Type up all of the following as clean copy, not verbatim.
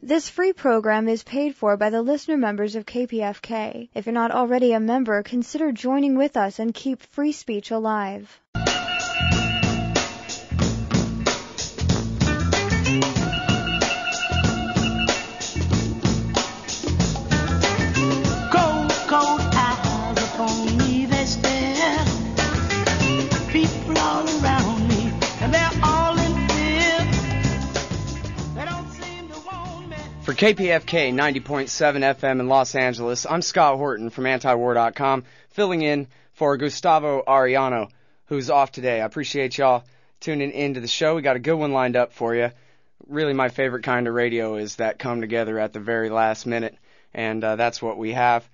This free program is paid for by the listener members of KPFK. If you're not already a member, consider joining with us and keep free speech alive. Cold, cold eyes upon me, they stare. People all around me, and they're all in fear. They don't seem to want me. For KPFK 90.7 FM in Los Angeles, I'm Scott Horton from Antiwar.com, filling in for Gustavo Arellano, who's off today. I appreciate y'all tuning into the show. We got a good one lined up for you. Really, my favorite kind of radio is that come together at the very last minute, and that's what we have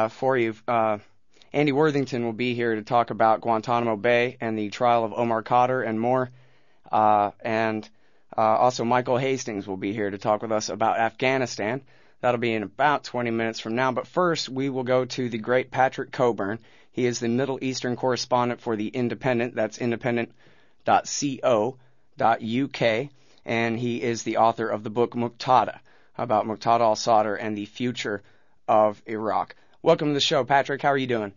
for you. Andy Worthington will be here to talk about Guantanamo Bay and the trial of Omar Khadr and more. Also, Michael Hastings will be here to talk with us about Afghanistan. That'll be in about 20 minutes from now. But first, we will go to the great Patrick Cockburn. He is the Middle Eastern correspondent for The Independent. That's independent.co.uk. And he is the author of the book Muqtada, about Muqtada al-Sadr and the future of Iraq. Welcome to the show, Patrick. How are you doing?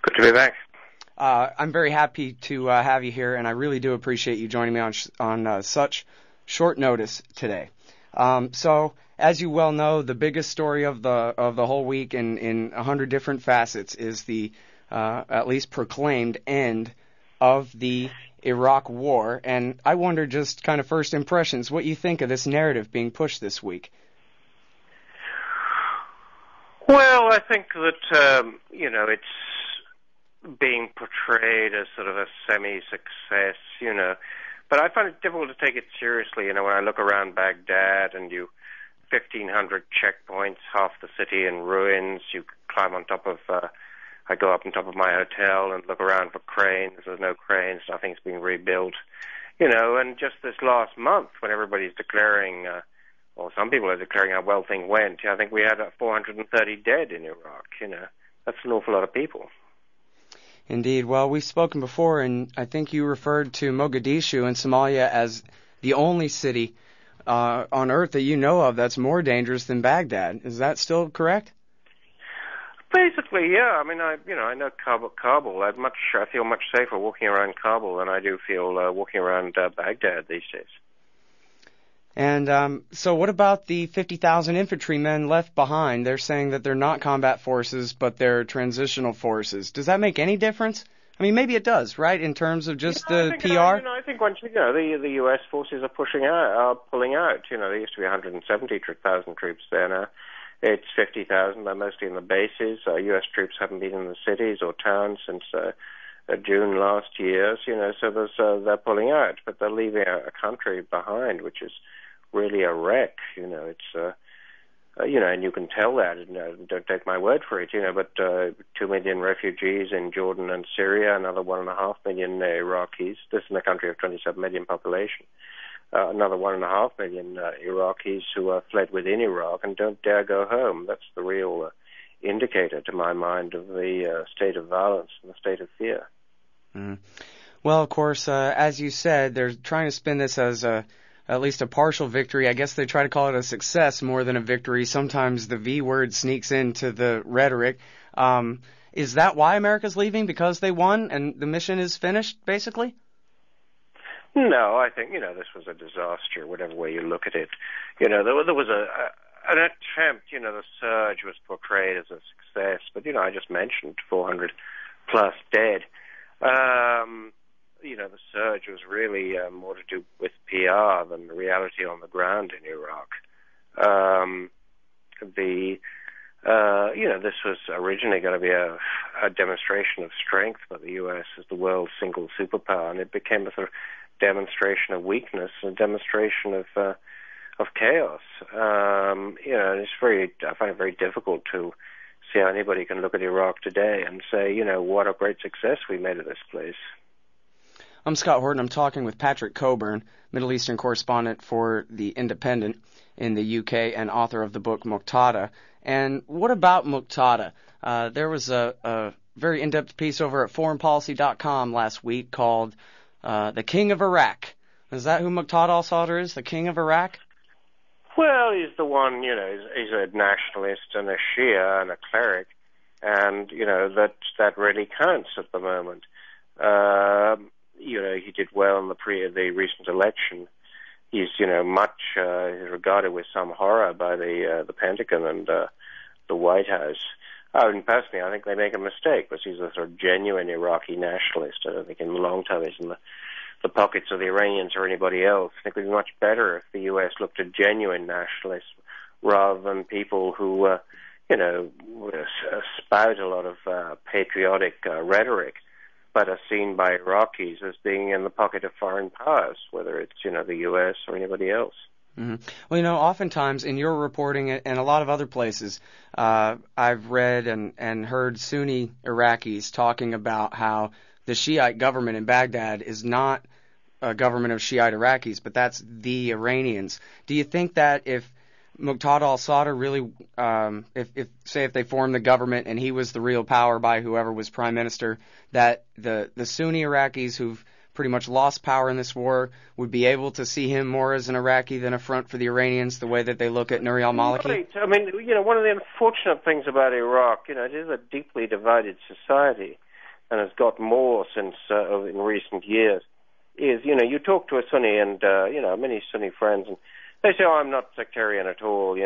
Good to be back. I'm very happy to have you here, and I really do appreciate you joining me on such short notice today. So, as you well know, the biggest story of the whole week in 100 different facets is the at least proclaimed end of the Iraq War. And I wonder, just kind of first impressions, what you think of this narrative being pushed this week. Well, I think that it's being portrayed as sort of a semi-success, but I find it difficult to take it seriously, when I look around Baghdad and 1,500 checkpoints, half the city in ruins, you climb on top of, I go up on top of my hotel and look around for cranes, there's no cranes, nothing's being rebuilt, and just this last month when everybody's declaring, or some people are declaring how well things went, I think we had 430 dead in Iraq, that's an awful lot of people. Indeed. Well, we've spoken before, and I think you referred to Mogadishu in Somalia as the only city on earth that you know of that's more dangerous than Baghdad. Is that still correct? Basically, yeah. I mean, I know Kabul. I feel much safer walking around Kabul than I do feel walking around Baghdad these days. And so what about the 50,000 infantrymen left behind? They're saying that they're not combat forces, but they're transitional forces. Does that make any difference? I mean, maybe it does, right, in terms of just the PR? I think once, the U.S. forces are pulling out. There used to be 170,000 troops there now. It's 50,000. They're mostly in the bases. U.S. troops haven't been in the cities or towns since June last year. So they're pulling out, but they're leaving a country behind, which is really a wreck, it's, and you can tell that, don't take my word for it, but 2 million refugees in Jordan and Syria, another 1.5 million Iraqis, this is a country of 27 million population, another 1.5 million Iraqis who are fled within Iraq and don't dare go home. That's the real indicator, to my mind, of the state of violence and the state of fear. Mm. Well, of course, as you said, they're trying to spin this as at least a partial victory. I guess they try to call it a success more than a victory. Sometimes the V word sneaks into the rhetoric. Is that why America's leaving? Because they won and the mission is finished, basically? No, I think, this was a disaster, whatever way you look at it. There was an attempt, the surge was portrayed as a success, but, I just mentioned 400 plus dead. The surge was really more to do with PR than the reality on the ground in Iraq. This was originally going to be a demonstration of strength by the U.S. as the world's single superpower, and it became a sort of demonstration of weakness, a demonstration of chaos. I find it very difficult to see how anybody can look at Iraq today and say, what a great success we made of this place. I'm Scott Horton. I'm talking with Patrick Cockburn, Middle Eastern correspondent for The Independent in the UK and author of the book Muqtada. And what about Muqtada? There was a very in-depth piece over at foreignpolicy.com last week called The King of Iraq. Is that who Muqtada al-Sadr is, the King of Iraq? Well, he's the one, he's a nationalist and a Shia and a cleric, and, that really counts at the moment. He did well in the recent election. He's, much regarded with some horror by the Pentagon and the White House. Personally, I think they make a mistake, because he's a sort of genuine Iraqi nationalist. I don't think in the long term he's in the pockets of the Iranians or anybody else. I think it would be much better if the U.S. looked at genuine nationalists rather than people who, spout a lot of patriotic rhetoric, but are seen by Iraqis as being in the pocket of foreign powers, whether it's, the U.S. or anybody else. Mm-hmm. Well, oftentimes in your reporting and a lot of other places, I've read and heard Sunni Iraqis talking about how the Shiite government in Baghdad is not a government of Shiite Iraqis, but that's the Iranians. Do you think that if Muqtada al-Sadr really, if they formed the government and he was the real power by whoever was prime minister, that the Sunni Iraqis who've pretty much lost power in this war would be able to see him more as an Iraqi than a front for the Iranians, the way that they look at Nouri al-Maliki? Right. I mean, one of the unfortunate things about Iraq, it is a deeply divided society, and has got more since in recent years, is, you talk to a Sunni and, many Sunni friends, and they say, I'm not sectarian at all, the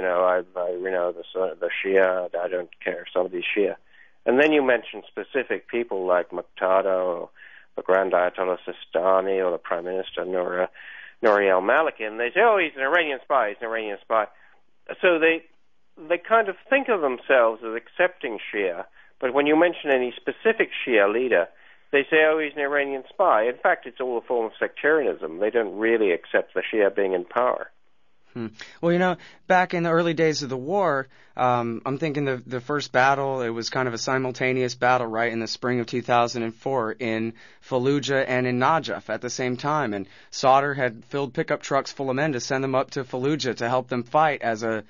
Shia, I don't care if somebody's Shia. And then you mention specific people like Muqtada or the Grand Ayatollah Sistani or the Prime Minister Nouri al-Maliki, and they say, he's an Iranian spy, So they kind of think of themselves as accepting Shia, but when you mention any specific Shia leader, they say, he's an Iranian spy. In fact, it's all a form of sectarianism. They don't really accept the Shia being in power. Well, back in the early days of the war, I'm thinking the first battle, it was kind of a simultaneous battle, right, in the spring of 2004 in Fallujah and in Najaf at the same time. And Sadr had filled pickup trucks full of men to send them up to Fallujah to help them fight as a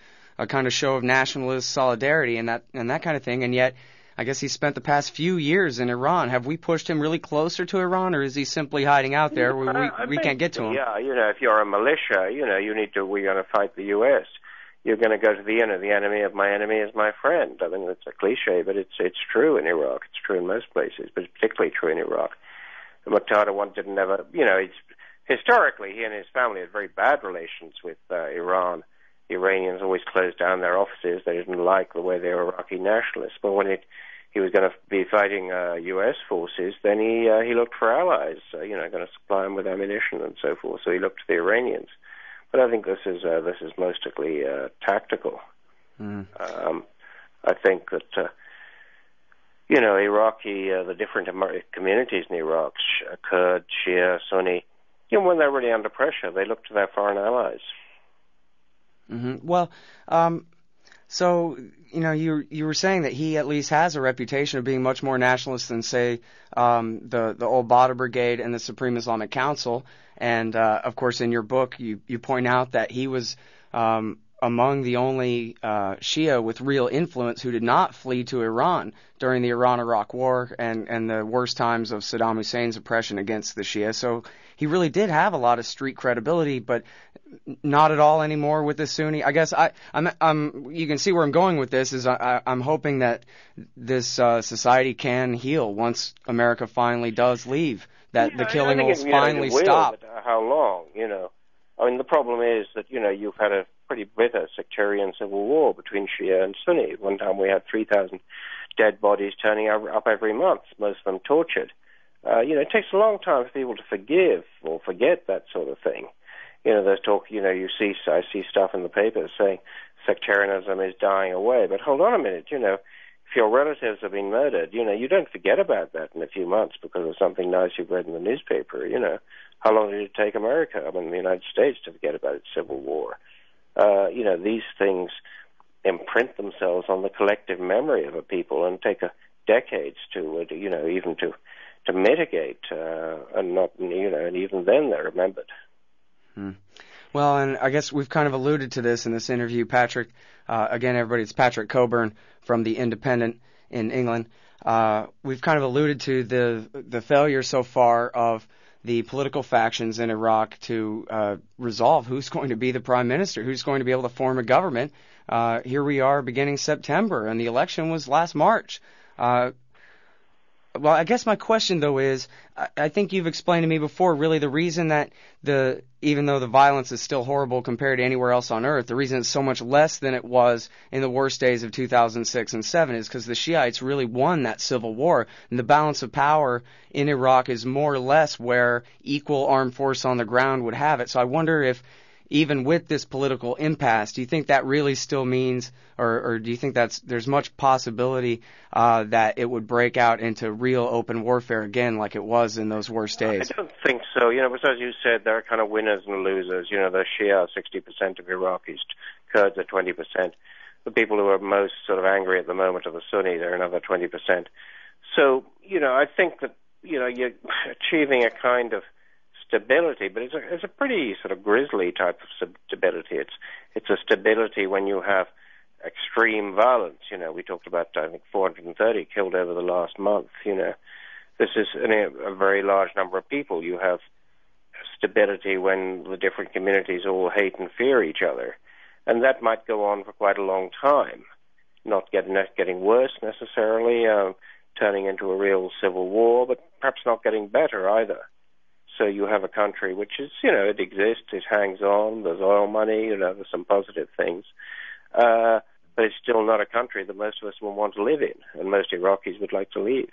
kind of show of nationalist solidarity and that kind of thing. And yet, I guess he spent the past few years in Iran. Have we pushed him really closer to Iran, or is he simply hiding out there where we can't get to him? Yeah, if you're a militia, we're going to fight the U.S. You're going to go to the enemy of my enemy is my friend. I mean, it's a cliche, but it's true in Iraq. It's true in most places, but it's particularly true in Iraq. The Muqtada one didn't ever, historically, he and his family had very bad relations with Iran. The Iranians always closed down their offices. They didn't like the way they were Iraqi nationalists. But when he was going to be fighting U.S. forces, then he looked for allies, going to supply them with ammunition and so forth. So he looked to the Iranians. But I think this is mostly tactical. I think that Iraqi, the different communities in Iraq, Kurd, Shia, Sunni, when they're really under pressure, they look to their foreign allies. Mm-hmm. Well, so you were saying that he at least has a reputation of being much more nationalist than, say, the old Badr Brigade and the Supreme Islamic Council. And of course, in your book, you point out that he was among the only Shia with real influence who did not flee to Iran during the Iran-Iraq War and the worst times of Saddam Hussein's oppression against the Shia. So he really did have a lot of street credibility, but not at all anymore with the Sunni. I guess you can see where I'm going with this. Is I'm hoping that this society can heal once America finally does leave. That the killing will finally stop. How long? I mean, the problem is that you've had a pretty bitter sectarian civil war between Shia and Sunni. One time we had 3,000 dead bodies turning up every month, most of them tortured. It takes a long time for people to forgive or forget that sort of thing. There's talk, I see stuff in the papers saying sectarianism is dying away. But hold on a minute, if your relatives have been murdered, you don't forget about that in a few months because of something nice you've read in the newspaper, How long did it take America, the United States, to forget about its civil war? These things imprint themselves on the collective memory of a people and take decades to even to mitigate, and not, and even then they're remembered. Well, and I guess we've kind of alluded to this in this interview, Patrick. Again, everybody, it's Patrick Cockburn from The Independent in England. We've kind of alluded to the failure so far of the political factions in Iraq to resolve who's going to be the prime minister, who's going to be able to form a government. Here we are beginning September, and the election was last March. Well, I guess my question, though, is I think you've explained to me before, really, the reason that even though the violence is still horrible compared to anywhere else on earth, the reason it's so much less than it was in the worst days of 2006 and 7 is because the Shiites really won that civil war. And the balance of power in Iraq is more or less where equal armed force on the ground would have it. So I wonder if, even with this political impasse, do you think that really still means, or do you think there's much possibility that it would break out into real open warfare again like it was in those worst days? I don't think so. But as you said, there are kind of winners and losers. The Shia are 60% of Iraqis, Kurds are 20%. The people who are most sort of angry at the moment are the Sunnis, they're another 20%. So, I think that, you're achieving a kind of stability, but it's a pretty sort of grisly type of stability. It's a stability when you have extreme violence. We talked about, I think, 430 killed over the last month. This is a very large number of people. You have stability when the different communities all hate and fear each other, and that might go on for quite a long time, not getting worse necessarily, turning into a real civil war, but perhaps not getting better either. So you have a country which is, it exists, it hangs on, there's oil money, there's some positive things. But it's still not a country that most of us will want to live in, and most Iraqis would like to leave.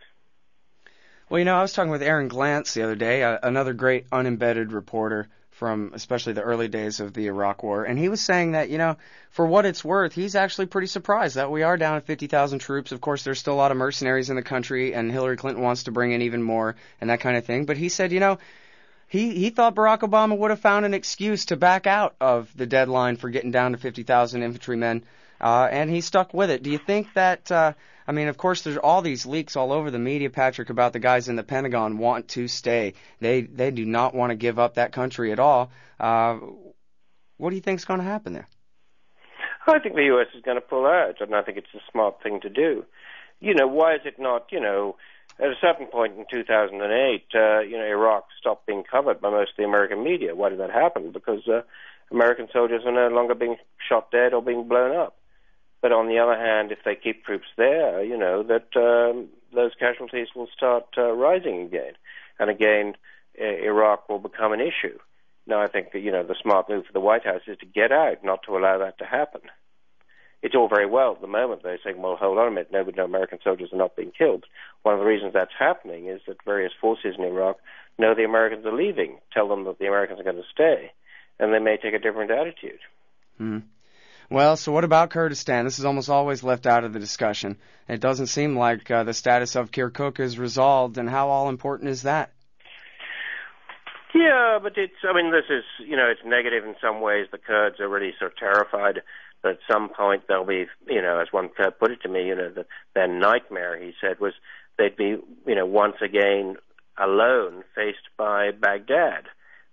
Well, I was talking with Aaron Glantz the other day, another great unembedded reporter from especially the early days of the Iraq War, and he was saying that, for what it's worth, he's actually pretty surprised that we are down at 50,000 troops. Of course, there's still a lot of mercenaries in the country, and Hillary Clinton wants to bring in even more and that kind of thing. But he said, He thought Barack Obama would have found an excuse to back out of the deadline for getting down to 50,000 infantrymen, and he stuck with it. Do you think that, of course, there's all these leaks all over the media, Patrick, about the guys in the Pentagon want to stay. They do not want to give up that country at all. What do you think is going to happen there? I think the U.S. is going to pull out, and I think it's a smart thing to do. Why is it not, at a certain point in 2008, Iraq stopped being covered by most of the American media. Why did that happen? Because American soldiers are no longer being shot dead or being blown up. But on the other hand, if they keep troops there, those casualties will start rising again. And again, Iraq will become an issue. Now, I think that, the smart move for the White House is to get out, not to allow that to happen. It's all very well at the moment. They're saying, well, hold on a minute, no American soldiers are not being killed. One of the reasons that's happening is that various forces in Iraq know the Americans are leaving, tell them that the Americans are going to stay, and they may take a different attitude. Well, so what about Kurdistan? This is almost always left out of the discussion. It doesn't seem like the status of Kirkuk is resolved, and how all important is that? Yeah, but this is, it's negative in some ways. The Kurds are really sort of terrified. But at some point they'll be, as one Kurd put it to me, their nightmare, he said, was they'd be, once again alone, faced by Baghdad,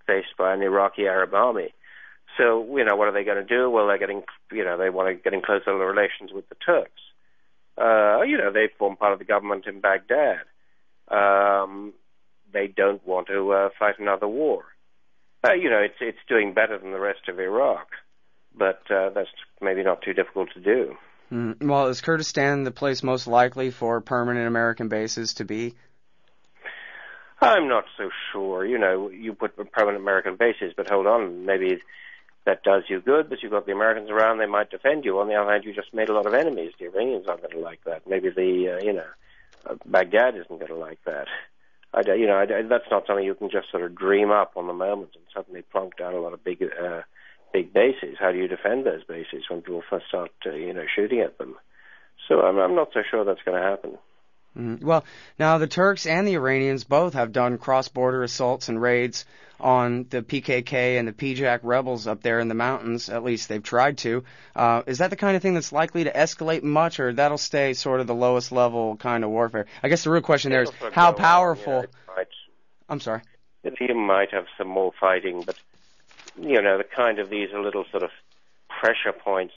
faced by an Iraqi Arab army. So, what are they going to do? Well, they're getting, they want to get in closer relations with the Turks. They form part of the government in Baghdad. They don't want to fight another war. It's doing better than the rest of Iraq. But that's maybe not too difficult to do. Well, is Kurdistan the place most likely for permanent American bases to be? I'm not so sure. You put permanent American bases, but hold on, maybe that does you good, but you've got the Americans around, they might defend you. On the other hand, you just made a lot of enemies. The Iranians aren't going to like that. Maybe Baghdad isn't going to like that. That's not something you can just sort of dream up on the moment and suddenly plonk down a lot of big bases. How do you defend those bases when people first start, shooting at them? So I'm not so sure that's going to happen. Well, now the Turks and the Iranians both have done cross-border assaults and raids on the PKK and the PJAK rebels up there in the mountains. At least they've tried to. Is that the kind of thing that's likely to escalate much, or that'll stay sort of the lowest level kind of warfare? I guess the real question there is how powerful... I'm sorry. You might have some more fighting, but, the kind of these are little sort of pressure points